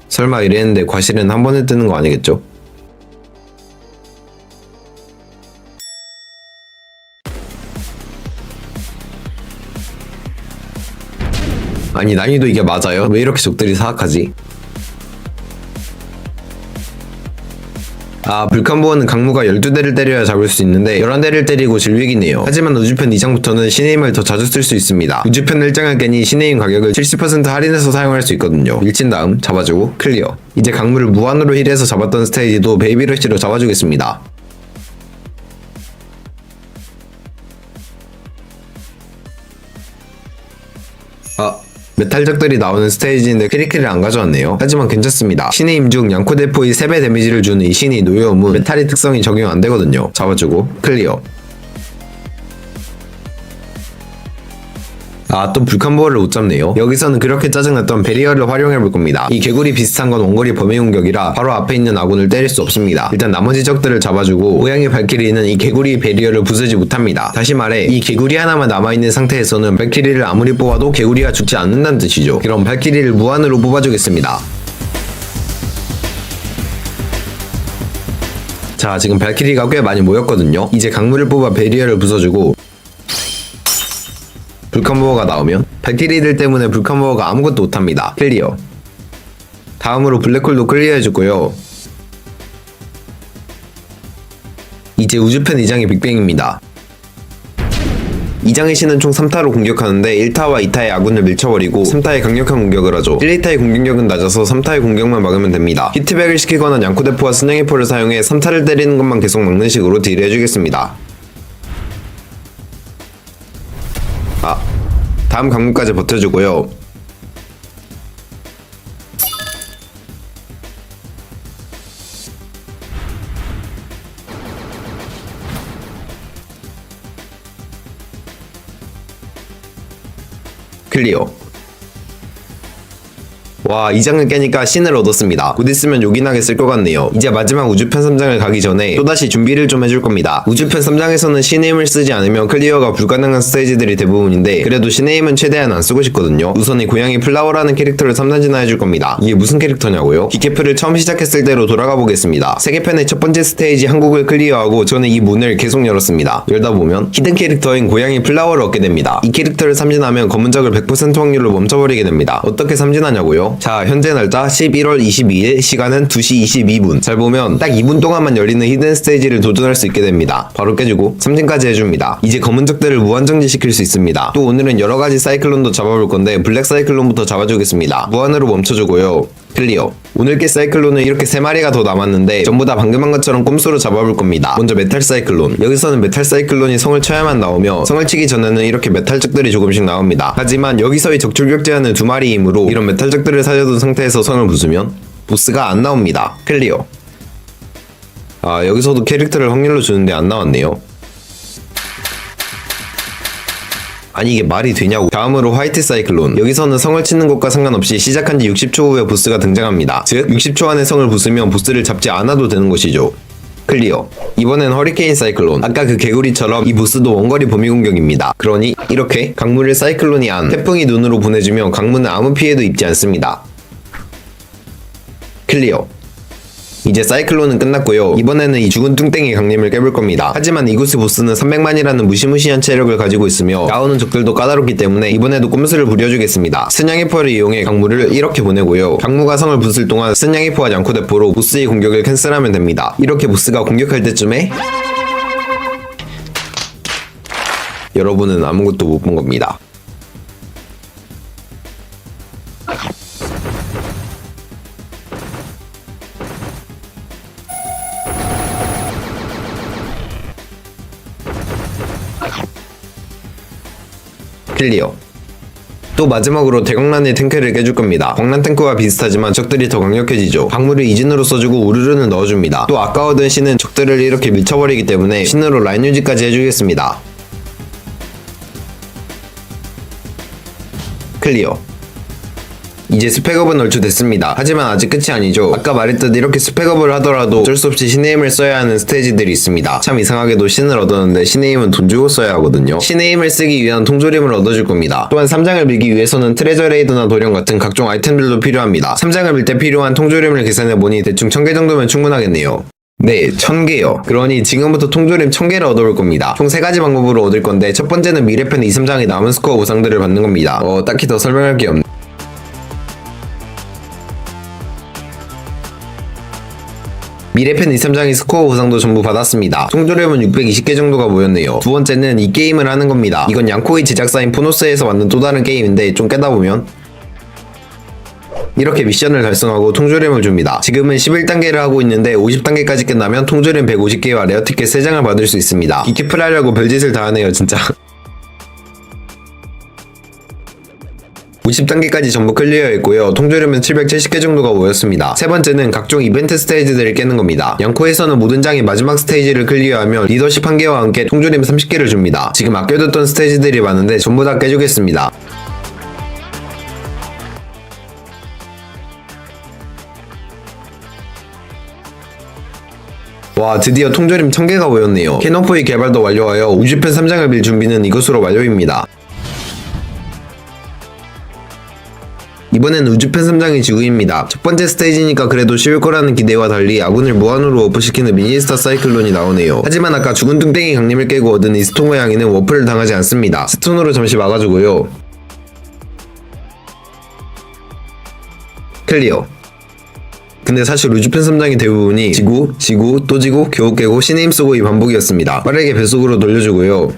설마 이랬는데 과실은 한 번에 뜨는 거 아니겠죠? 아니 난이도 이게 맞아요? 왜 이렇게 적들이 사악하지? 불칸보어는 강무가 12대를 때려야 잡을 수 있는데 11대를 때리고 질 위기네요. 하지만 우주편 2장부터는 신의 힘을 더 자주 쓸 수 있습니다. 우주편 1장을 깨니 신의 힘 가격을 70% 할인해서 사용할 수 있거든요. 밀친 다음 잡아주고 클리어. 이제 강무를 무한으로 힐해서 잡았던 스테이지도 베이비러쉬로 잡아주겠습니다. 메탈적들이 나오는 스테이지인데 크리키를 안 가져왔네요. 하지만 괜찮습니다. 신의 힘 중 양코대포의 3배 데미지를 주는 이 신의 노여움은 메탈의 특성이 적용 안 되거든요. 잡아주고 클리어. 또 불칸보어를 못 잡네요. 여기서는 그렇게 짜증났던 베리어를 활용해볼 겁니다. 이 개구리 비슷한 건 원거리 범위 공격이라 바로 앞에 있는 아군을 때릴 수 없습니다. 일단 나머지 적들을 잡아주고 고양이 발키리는 이 개구리 베리어를 부수지 못합니다. 다시 말해 이 개구리 하나만 남아있는 상태에서는 발키리를 아무리 뽑아도 개구리가 죽지 않는다는 뜻이죠. 그럼 발키리를 무한으로 뽑아주겠습니다. 자, 지금 발키리가 꽤 많이 모였거든요. 이제 강물을 뽑아 베리어를 부숴주고 불칸보어가 나오면 발키리들 때문에 불칸보어가 아무것도 못합니다. 클리어. 다음으로 블랙홀도 클리어해주고요. 이제 우주편 2장의 빅뱅입니다. 2장의 신은 총 3타로 공격하는데 1타와 2타의 아군을 밀쳐버리고 3타의 강력한 공격을 하죠. 1, 2타의 공격력은 낮아서 3타의 공격만 막으면 됩니다. 히트백을 시키거나 양코대포와 순양의포를 사용해 3타를 때리는 것만 계속 막는 식으로 딜을 해주겠습니다. 다음 강물까지 버텨주고요. 클리어. 와, 2장을 깨니까 신을 얻었습니다. 곧 있으면 요긴하게 쓸 것 같네요. 이제 마지막 우주편 3장을 가기 전에 또다시 준비를 좀 해줄 겁니다. 우주편 3장에서는 신의 힘을 쓰지 않으면 클리어가 불가능한 스테이지들이 대부분인데 그래도 신의 힘은 최대한 안 쓰고 싶거든요. 우선 이 고양이 플라워라는 캐릭터를 3단지나 해줄 겁니다. 이게 무슨 캐릭터냐고요? 기캐프를 처음 시작했을 때로 돌아가 보겠습니다. 세계편의 첫 번째 스테이지 한국을 클리어하고 저는 이 문을 계속 열었습니다. 열다 보면 히든 캐릭터인 고양이 플라워를 얻게 됩니다. 이 캐릭터를 삼진하면 검은적을 100% 확률로 멈춰버리게 됩니다. 어떻게 삼진하냐고요? 자, 현재 날짜 11월 22일, 시간은 2시 22분. 잘 보면 딱 2분 동안만 열리는 히든 스테이지를 도전할 수 있게 됩니다. 바로 깨주고 삼진까지 해줍니다. 이제 검은 적들을 무한정지시킬 수 있습니다. 또 오늘은 여러가지 사이클론도 잡아볼 건데 블랙 사이클론부터 잡아주겠습니다. 무한으로 멈춰주고요. 클리어. 오늘 깰 사이클론은 이렇게 3마리가 더 남았는데 전부 다 방금 한 것처럼 꼼수로 잡아볼 겁니다. 먼저 메탈 사이클론. 여기서는 메탈 사이클론이 성을 쳐야만 나오며 성을 치기 전에는 이렇게 메탈적들이 조금씩 나옵니다. 하지만 여기서의 적출격 제한은 2마리이므로 이런 메탈적들을 살려둔 상태에서 성을 부수면 보스가 안 나옵니다. 클리어. 여기서도 캐릭터를 확률로 주는데 안 나왔네요. 아니 이게 말이 되냐고. 다음으로 화이트 사이클론. 여기서는 성을 치는 것과 상관없이 시작한 지 60초 후에 보스가 등장합니다. 즉 60초 안에 성을 부수면 보스를 잡지 않아도 되는 것이죠. 클리어. 이번엔 허리케인 사이클론. 아까 그 개구리처럼 이 보스도 원거리 범위 공격입니다. 그러니 이렇게 강물을 사이클론이 안 태풍이 눈으로 보내주면 강물은 아무 피해도 입지 않습니다. 클리어. 이제 사이클론은 끝났고요. 이번에는 이 죽은 뚱땡이 강림을 깨볼 겁니다. 하지만 이곳의 보스는 300만이라는 무시무시한 체력을 가지고 있으며 나오는 적들도 까다롭기 때문에 이번에도 꼼수를 부려주겠습니다. 순양의포를 이용해 강무를 이렇게 보내고요. 강무가 성을 부술 동안 순양의포와 양코대포로 보스의 공격을 캔슬하면 됩니다. 이렇게 보스가 공격할 때쯤에 여러분은 아무것도 못 본 겁니다. 클리어. 또 마지막으로 대광란의 탱크를 깨줄 겁니다. 광란 탱크와 비슷하지만 적들이 더 강력해지죠. 강물을 이진으로 써주고 우르르는 넣어줍니다. 또 아까 얻은 신은 적들을 이렇게 밀쳐버리기 때문에 신으로 라인 유지까지 해주겠습니다. 클리어. 이제 스펙업은 얼추 됐습니다. 하지만 아직 끝이 아니죠. 아까 말했듯 이렇게 스펙업을 하더라도 어쩔 수 없이 신의 힘을 써야 하는 스테이지들이 있습니다. 참 이상하게도 신을 얻었는데 신의 힘은 돈 주고 써야 하거든요. 신의 힘을 쓰기 위한 통조림을 얻어줄 겁니다. 또한 3장을 밀기 위해서는 트레저 레이드나 도령 같은 각종 아이템들도 필요합니다. 3장을 밀 때 필요한 통조림을 계산해보니 대충 1000개 정도면 충분하겠네요. 네, 1000개요. 그러니 지금부터 통조림 1000개를 얻어올 겁니다. 총 3가지 방법으로 얻을 건데 첫 번째는 미래편 2, 3장의 남은 스코어 보상들을 받는 겁니다. 딱히 더 설명할 게 없네. 미래편 2, 3장의 스코어 보상도 전부 받았습니다. 통조림은 620개 정도가 모였네요. 두 번째는 이 게임을 하는 겁니다. 이건 양코의 제작사인 포노스에서 만든 또 다른 게임인데 좀 깨다보면 이렇게 미션을 달성하고 통조림을 줍니다. 지금은 11단계를 하고 있는데 50단계까지 끝나면 통조림 150개와 레어티켓 3장을 받을 수 있습니다. 기키플 하려고 별짓을 다 하네요 진짜. 50단계까지 전부 클리어했고요. 통조림은 770개 정도가 모였습니다. 세 번째는 각종 이벤트 스테이지들을 깨는 겁니다. 양코에서는 모든 장의 마지막 스테이지를 클리어하면 리더십 1개와 함께 통조림 30개를 줍니다. 지금 아껴뒀던 스테이지들이 많은데 전부 다 깨주겠습니다. 와, 드디어 통조림 1000개가 모였네요. 캐논4의 개발도 완료하여 우주편 3장을 밀 준비는 이것으로 완료입니다. 이번엔 우주편 3장의 지구입니다. 첫 번째 스테이지니까 그래도 쉬울 거라는 기대와 달리 아군을 무한으로 워프시키는 미니스타 사이클론이 나오네요. 하지만 아까 죽은 뚱땡이 강림을 깨고 얻은 이 스톤 고양이는 워프를 당하지 않습니다. 스톤으로 잠시 막아주고요. 클리어. 근데 사실 우주편 3장의 대부분이 지구, 또 지구, 겨우 깨고 신의 힘 쓰고 이 반복이었습니다. 빠르게 뱃속으로 돌려주고요.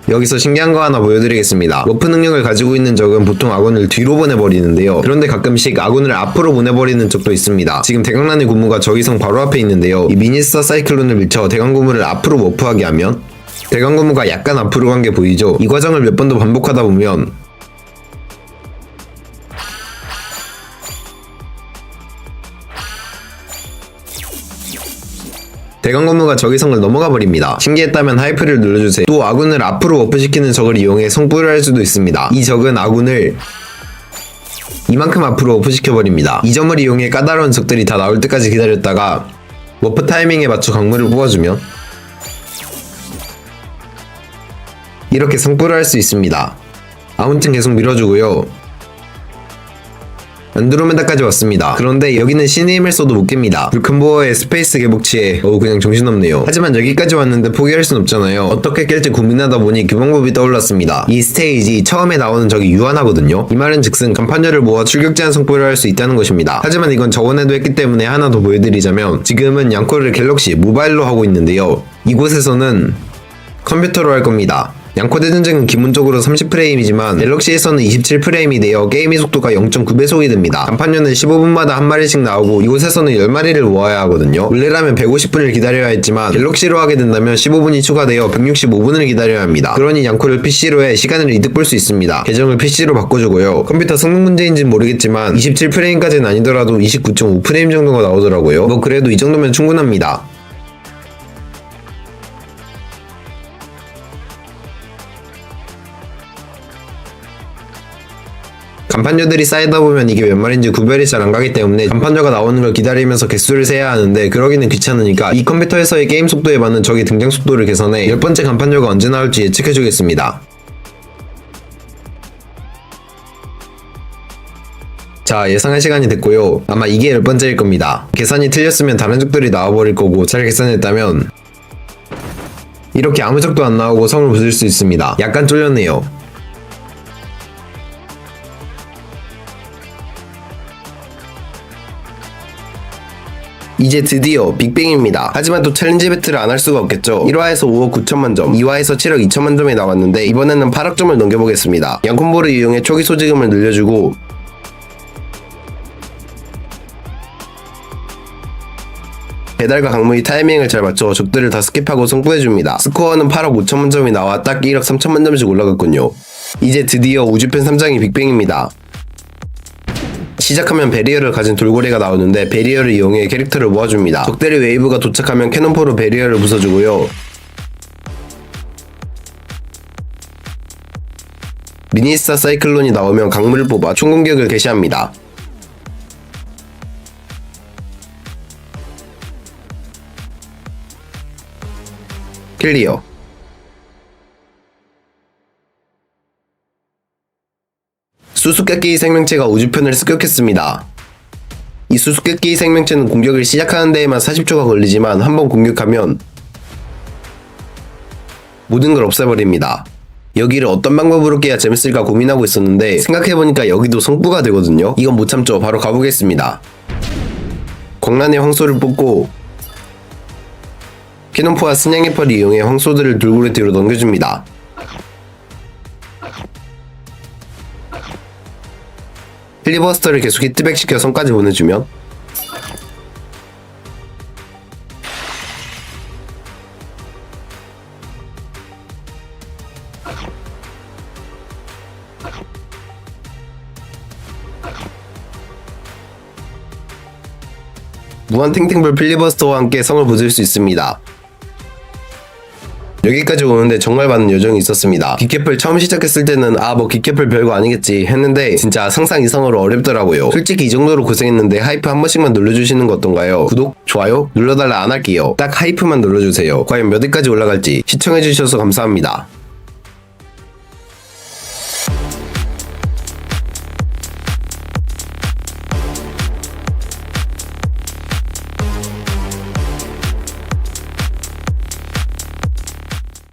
여기서 신기한 거 하나 보여드리겠습니다. 워프 능력을 가지고 있는 적은 보통 아군을 뒤로 보내버리는데요. 그런데 가끔씩 아군을 앞으로 보내버리는 적도 있습니다. 지금 대강란의 군무가 저희 성 바로 앞에 있는데요. 이 미니스타 사이클론을 밀쳐 대강군무를 앞으로 워프하게 하면 대강군무가 약간 앞으로 간 게 보이죠? 이 과정을 몇 번 더 반복하다 보면 대강건무가 적의 성을 넘어가 버립니다. 신기했다면 하이프를 눌러주세요. 또 아군을 앞으로 워프시키는 적을 이용해 성불을 할 수도 있습니다. 이 적은 아군을 이만큼 앞으로 워프시켜버립니다. 이 점을 이용해 까다로운 적들이 다 나올 때까지 기다렸다가 워프 타이밍에 맞춰 강물을 뽑아주면 이렇게 성불을 할 수 있습니다. 아무튼 계속 밀어주고요. 안드로메다까지 왔습니다. 그런데 여기는 신의 힘을 써도 못 깹니다. 불큰보어의 스페이스 개복치에 그냥 정신없네요. 하지만 여기까지 왔는데 포기할 순 없잖아요. 어떻게 깰지 고민하다 보니 그 방법이 떠올랐습니다. 이 스테이지 처음에 나오는 적이 유한하거든요. 이 말은 즉슨 간판녀를 모아 출격 제한 성불을 할 수 있다는 것입니다. 하지만 이건 저번에도 했기 때문에 하나 더 보여드리자면 지금은 양코를 갤럭시 모바일로 하고 있는데요. 이곳에서는 컴퓨터로 할 겁니다. 양코 대전쟁은 기본적으로 30프레임이지만 갤럭시에서는 27프레임이 되어 게임의 속도가 0.9배속이 됩니다. 간판녀는 15분마다 한 마리씩 나오고 이곳에서는 10마리를 모아야 하거든요. 원래라면 150분을 기다려야 했지만 갤럭시로 하게 된다면 15분이 추가되어 165분을 기다려야 합니다. 그러니 양코를 PC로 해 시간을 이득 볼 수 있습니다. 계정을 PC로 바꿔주고요. 컴퓨터 성능 문제인지는 모르겠지만 27프레임까지는 아니더라도 29.5프레임 정도가 나오더라고요. 그래도 이 정도면 충분합니다. 간판녀들이 쌓이다 보면 이게 몇 마리인지 구별이 잘 안 가기 때문에 간판녀가 나오는 걸 기다리면서 개수를 세야 하는데 그러기는 귀찮으니까 이 컴퓨터에서의 게임 속도에 맞는 적의 등장 속도를 계산해 10번째 간판녀가 언제 나올지 예측해주겠습니다. 자, 예상할 시간이 됐고요. 아마 이게 10번째일 겁니다. 계산이 틀렸으면 다른 적들이 나와버릴 거고 잘 계산했다면 이렇게 아무 적도 안 나오고 성을 부술 수 있습니다. 약간 쫄렸네요. 이제 드디어 빅뱅입니다. 하지만 또 챌린지 배틀을 안 할 수가 없겠죠. 1화에서 5억 9천만 점, 2화에서 7억 2천만 점이 나왔는데 이번에는 8억 점을 넘겨보겠습니다. 양콤보를 이용해 초기 소지금을 늘려주고 배달과 강무의 타이밍을 잘 맞춰 적들을 다 스킵하고 승부해줍니다. 스코어는 8억 5천만 점이 나와 딱 1억 3천만 점씩 올라갔군요. 이제 드디어 우주편 3장이 빅뱅입니다. 시작하면 베리어를 가진 돌고래가 나오는데 베리어를 이용해 캐릭터를 모아줍니다. 적들의 웨이브가 도착하면 캐논포로 베리어를 부숴주고요. 미니스타 사이클론이 나오면 강물을 뽑아 총공격을 개시합니다. 클리어. 수수께끼 생명체가 우주편을 습격했습니다. 이 수수께끼 생명체는 공격을 시작하는 데에만 40초가 걸리지만 한번 공격하면 모든 걸 없애버립니다. 여기를 어떤 방법으로 깨야 재밌을까 고민하고 있었는데 생각해보니까 여기도 성부가 되거든요. 이건 못 참죠. 바로 가보겠습니다. 광란의 황소를 뽑고 캐논포와 스냥의 펄을 이용해 황소들을 돌고래 뒤로 넘겨줍니다. 필리버스터를 계속 히트백시켜 선까지 보내주면 무한 탱탱볼 필리버스터와 함께 성을 부술 수 있습니다. 여기까지 오는데 정말 많은 여정이 있었습니다. 기캐플 처음 시작했을 때는 뭐 기캐플 별거 아니겠지 했는데 진짜 상상 이상으로 어렵더라고요. 솔직히 이 정도로 고생했는데 하이프 한 번씩만 눌러주시는 거 어떤가요? 구독, 좋아요 눌러달라 안 할게요. 딱 하이프만 눌러주세요. 과연 몇 위까지 올라갈지 시청해주셔서 감사합니다.